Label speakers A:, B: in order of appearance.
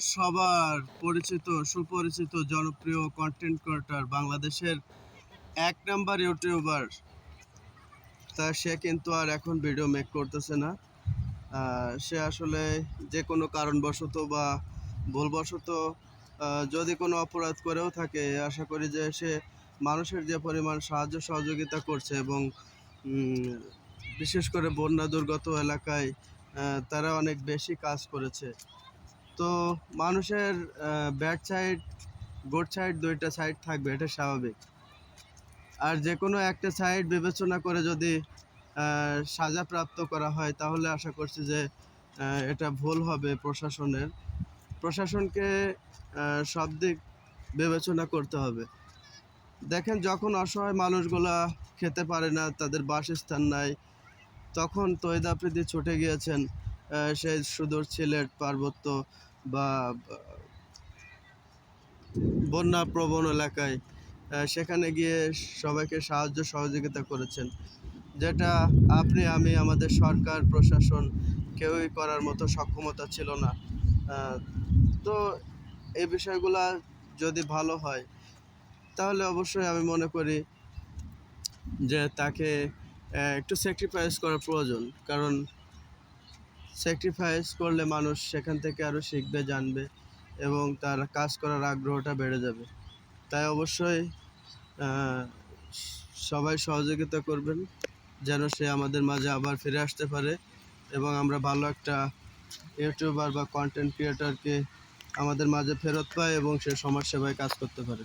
A: সবার পরিচিত সুপরিচিত জনপ্রিয় কন্টেন্ট ক্রিয়েটর বাংলাদেশের এক নাম্বার ইউটিউবার। তা সে কিন্তু আর এখন ভিডিও মেক করতেছে না। সে আসলে যে কোনো কারণবশত বা ভুলবশত যদি কোনো অপরাধ করেও থাকে, আশা করি যে সে মানুষের যে পরিমাণ সাহায্য সহযোগিতা করছে এবং বিশেষ করে বন্যা দুর্গত এলাকায় তারা অনেক বেশি কাজ করেছে। তো মানুষের ব্যাড সাইড গুড সাইড দুইটা সাইড থাকবে, এটা স্বাভাবিক। আর যে কোনো একটা সাইড বিবেচনা করে যদি সাজাপ্রাপ্ত করা হয়, তাহলে আশা করছি যে এটা ভুল হবে প্রশাসনকে সব দিক বিবেচনা করতে হবে। দেখেন, যখন অসহায় মানুষগুলা খেতে পারে না, তাদের বাসস্থান নাই, তখন তৈদ আফ্রিদি ছুটে গিয়েছেন সেই সুদূর সিলেট পার্বত্য বা বন্যা প্রবণ এলাকায়। সেখানে গিয়ে সবাইকে সাহায্য সহযোগিতা করেছেন, যেটা আপনি আমি আমাদের সরকার প্রশাসন কেউই করার মতো সক্ষমতা ছিল না। তো এই বিষয়গুলা যদি ভালো হয়, তাহলে অবশ্যই আমি মনে করি যে তাকে একটু স্যাক্রিফাইস করা প্রয়োজন। কারণ স্যাক্রিফাইস করলে মানুষ সেখান থেকে আরও শিখবে, জানবে এবং তার কাজ করার আগ্রহটা বেড়ে যাবে। তাই অবশ্যই সবাই সহযোগিতা করবেন যেন সে আমাদের মাঝে আবার ফিরে আসতে পারে এবং আমরা ভালো একটা ইউটিউবার বা কন্টেন্ট ক্রিয়েটরকে আমাদের মাঝে ফেরত পাই এবং সে সমাজ সেবায় কাজ করতে পারে।